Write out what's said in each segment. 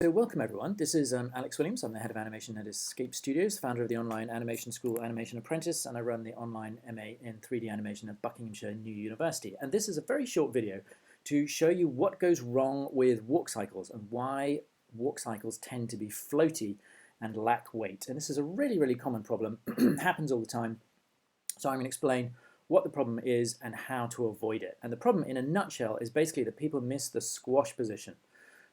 So welcome everyone, this is Alex Williams. I'm the head of animation at Escape Studios, founder of the online animation school Animation Apprentice, and I run the online MA in 3D animation at Buckinghamshire New University. And this is a very short video to show you what goes wrong with walk cycles and why walk cycles tend to be floaty and lack weight. And this is a really common problem, happens all the time. So I'm going to explain what the problem is and how to avoid it. And the problem in a nutshell is basically that people miss the squash position.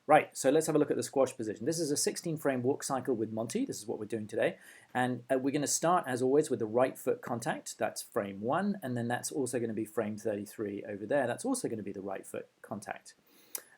Right, so let's have a look at the squash position. This is a 16-frame walk cycle with Monty. This is what we're doing today. And we're going to start, as always, with the right foot contact. That's frame 1, and then that's also going to be frame 33 over there. That's also going to be the right foot contact.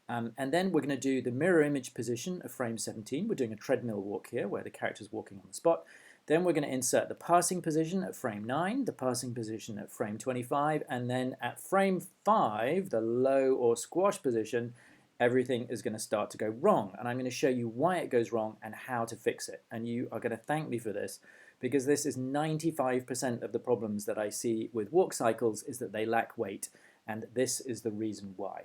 And then we're going to do the mirror image position of frame 17. We're doing a treadmill walk here, where the character's walking on the spot. Then we're going to insert the passing position at frame 9, the passing position at frame 25, and then at frame 5, the low or squash position, everything is going to start to go wrong. And I'm going to show you why it goes wrong and how to fix it. And you are going to thank me for this, because this is 95% of the problems that I see with walk cycles is that they lack weight. And this is the reason why.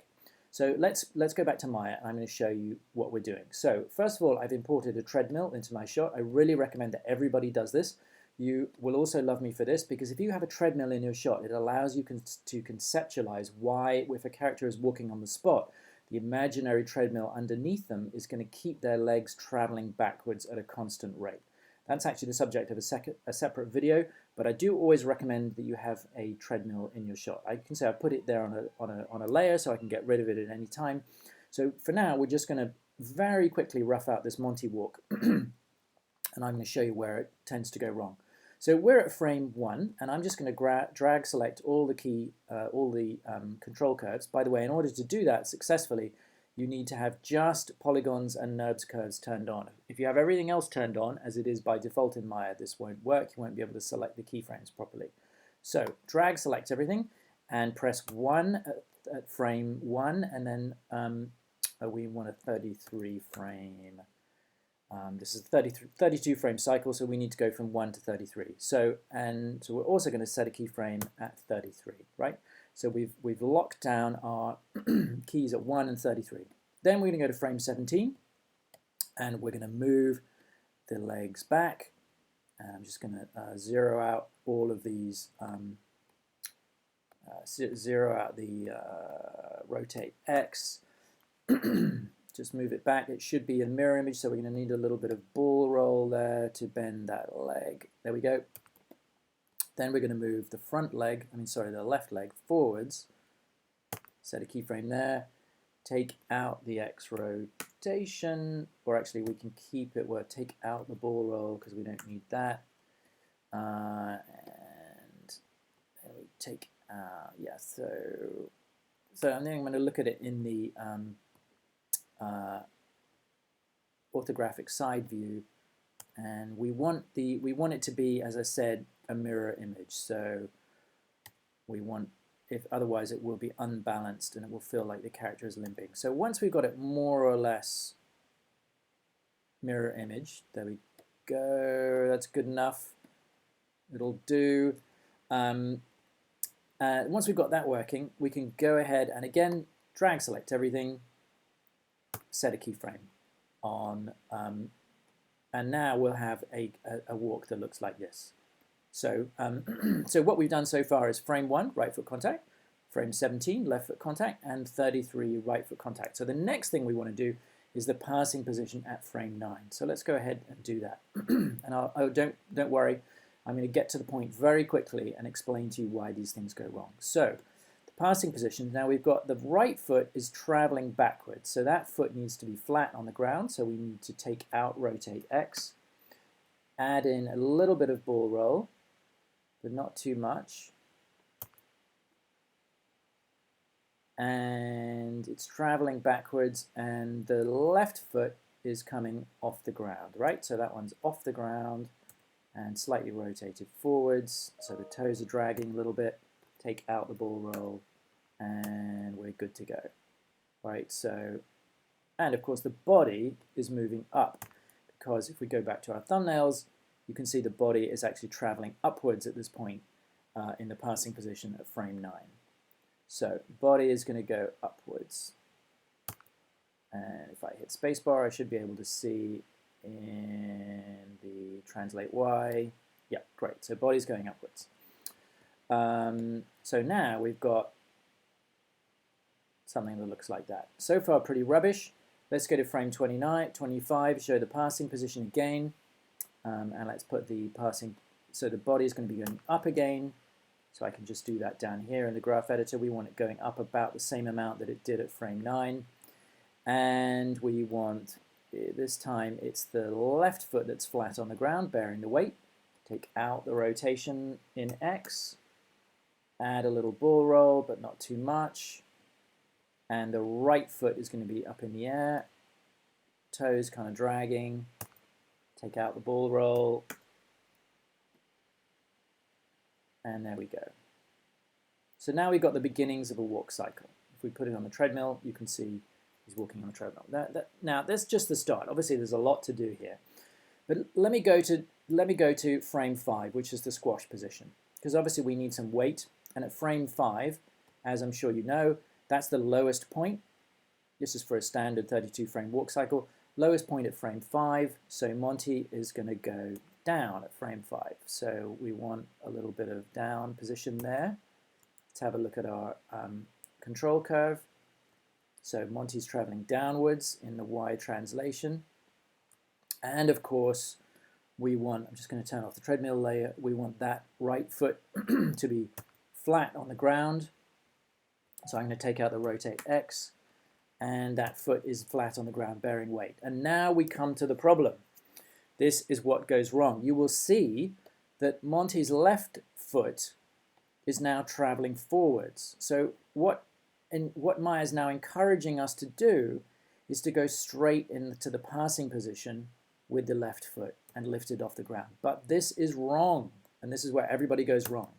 So let's go back to Maya, and I'm going to show you what we're doing. So first of all, I've imported a treadmill into my shot. I really recommend that everybody does this. You will also love me for this, because if you have a treadmill in your shot, it allows you to conceptualize why, if a character is walking on the spot, the imaginary treadmill underneath them is going to keep their legs traveling backwards at a constant rate. That's actually the subject of a separate video, but I do always recommend that you have a treadmill in your shot. I can say I put it there on a layer so I can get rid of it at any time. So for now, we're just going to very quickly rough out this Monty walk, and I'm going to show you where it tends to go wrong. So we're at frame 1, and I'm just going to drag select all the control curves. By the way, in order to do that successfully, you need to have just polygons and NURBS curves turned on. If you have everything else turned on, as it is by default in Maya, this won't work. You won't be able to select the keyframes properly. So drag select everything and press 1 at frame 1, and then we want a 33 frame. This is a 32 frame cycle, so we need to go from 1 to 33. So we're also going to set a keyframe at 33, right? So we've locked down our keys at 1 and 33. Then we're going to go to frame 17, and we're going to move the legs back. And I'm just going to zero out all of these, zero out the rotate X. Just move it back. It should be a mirror image, so we're going to need a little bit of ball roll there to bend that leg. There we go. Then we're going to move the front leg, the left leg forwards. Set a keyframe there. Take out the X rotation, or actually we can keep it where take out the ball roll because we don't need that. And then we take out, yeah, so I'm going to look at it in the orthographic side view, and we want it to be, as I said, a mirror image. So we want, if otherwise it will be unbalanced and it will feel like the character is limping. So once we've got it more or less mirror image, there we go, that's good enough, it'll do. Once we've got that working, we can go ahead and again drag select everything, set a keyframe on, and now we'll have a walk that looks like this. So, so what we've done so far is frame 1, right foot contact, frame 17, left foot contact, and 33, right foot contact. So the next thing we want to do is the passing position at frame 9. So let's go ahead and do that. And don't worry, I'm going to get to the point very quickly and explain to you why these things go wrong. So passing position, now we've got the right foot is traveling backwards, so that foot needs to be flat on the ground, so we need to take out rotate X, add in a little bit of ball roll, but not too much, and it's traveling backwards, and the left foot is coming off the ground, right? So that one's off the ground and slightly rotated forwards, so the toes are dragging a little bit. Take out the ball roll, and we're good to go. Right, so, and of course the body is moving up, because if we go back to our thumbnails, you can see the body is actually traveling upwards at this point in the passing position at frame 9. So body is going to go upwards, And if I hit spacebar, I should be able to see in the translate Y. Yeah, great. So body's going upwards. So now we've got something that looks like that. So far, pretty rubbish. Let's go to frame 25, show the passing position again. And let's put the passing, so the body is going to be going up again. So I can just do that down here in the graph editor. We want it going up about the same amount that it did at frame 9. And we want, this time, it's the left foot that's flat on the ground, bearing the weight. Take out the rotation in X. Add a little ball roll, but not too much. And the right foot is going to be up in the air. Toes kind of dragging. Take out the ball roll. And there we go. So now we've got the beginnings of a walk cycle. If we put it on the treadmill, you can see he's walking on the treadmill. Now, that's just the start. Obviously, there's a lot to do here. But let me go to frame 5, which is the squash position. Because obviously we need some weight. And at frame 5, as I'm sure you know, that's the lowest point. This is for a standard 32 frame walk cycle. Lowest point at frame 5. So Monty is going to go down at frame 5. So we want a little bit of down position there. Let's have a look at our control curve. So Monty's traveling downwards in the Y translation. And of course, we want, I'm just going to turn off the treadmill layer, we want that right foot to be flat on the ground. So I'm going to take out the rotate X, and that foot is flat on the ground bearing weight. And now we come to the problem. This is what goes wrong. You will see that Monty's left foot is now traveling forwards. So what Maya is now encouraging us to do is to go straight into the passing position with the left foot and lift it off the ground. But this is wrong, and this is where everybody goes wrong.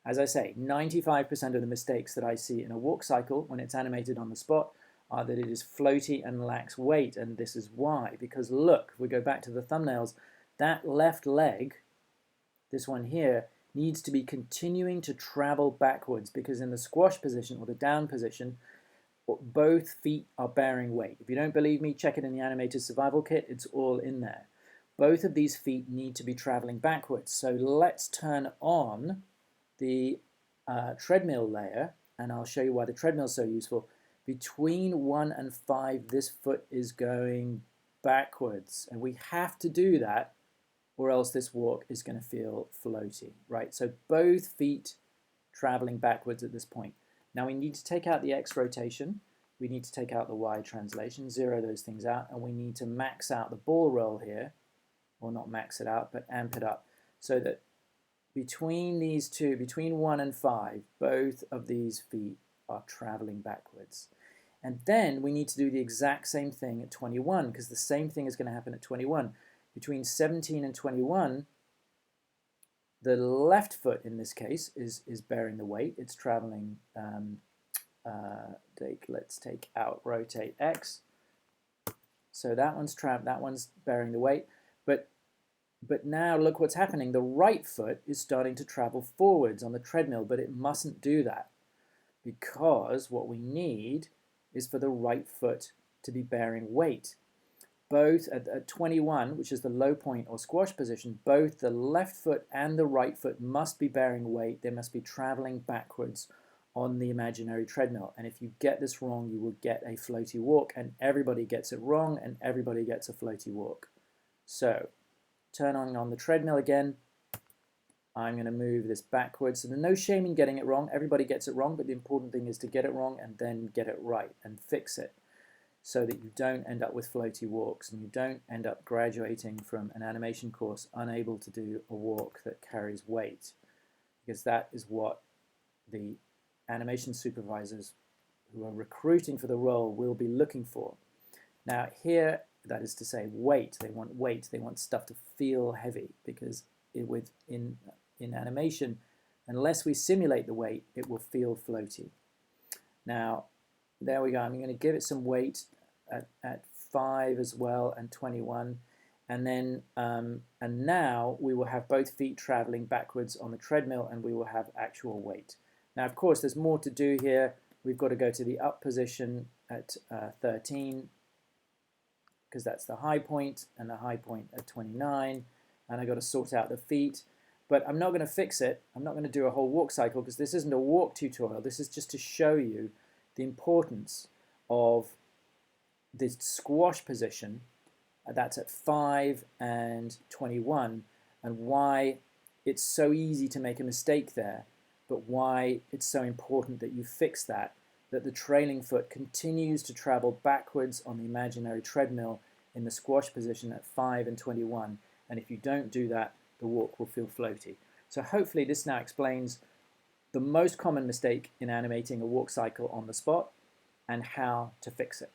As I say, 95% of the mistakes that I see in a walk cycle when it's animated on the spot are that it is floaty and lacks weight, and this is why. Because look, if we go back to the thumbnails, that left leg, this one here, needs to be continuing to travel backwards, because in the squash position or the down position, both feet are bearing weight. If you don't believe me, check it in the animated survival kit, it's all in there. Both of these feet need to be traveling backwards. So let's turn on the treadmill layer, and I'll show you why the treadmill is so useful. Between 1 and 5, this foot is going backwards, and we have to do that or else this walk is going to feel floaty, right? So both feet traveling backwards at this point. Now we need to take out the X rotation, we need to take out the Y translation, zero those things out, and we need to max out the ball roll here, or not max it out, but amp it up, so that between these two, between 1 and 5, both of these feet are traveling backwards. And then we need to do the exact same thing at 21, because the same thing is going to happen at 21. Between 17 and 21, the left foot in this case is bearing the weight. It's traveling, let's take out rotate X. So that one's bearing the weight. But now look what's happening. The right foot is starting to travel forwards on the treadmill, but it mustn't do that, because what we need is for the right foot to be bearing weight. Both at 21, which is the low point or squash position, both the left foot and the right foot must be bearing weight. They must be traveling backwards on the imaginary treadmill. And if you get this wrong, you will get a floaty walk, and everybody gets it wrong, and everybody gets a floaty walk. So turn on the treadmill again. I'm going to move this backwards. So there's no shame in getting it wrong. Everybody gets it wrong, but the important thing is to get it wrong and then get it right and fix it, so that you don't end up with floaty walks and you don't end up graduating from an animation course unable to do a walk that carries weight, because that is what the animation supervisors who are recruiting for the role will be looking for. Now here, that is to say weight. They want weight. They want stuff to feel heavy, because in animation, unless we simulate the weight, it will feel floaty. Now, there we go. I'm going to give it some weight at 5 as well, and 21. And then, and now we will have both feet traveling backwards on the treadmill, and we will have actual weight. Now, of course, there's more to do here. We've got to go to the up position at 13. because that's the high point and the high point at 29, and I got to sort out the feet. But I'm not going to fix it. I'm not going to do a whole walk cycle because this isn't a walk tutorial. This is just to show you the importance of this squash position. That's at 5 and 21, and why it's so easy to make a mistake there, but why it's so important that you fix that the trailing foot continues to travel backwards on the imaginary treadmill in the squash position at 5 and 21. And if you don't do that, the walk will feel floaty. So hopefully this now explains the most common mistake in animating a walk cycle on the spot and how to fix it.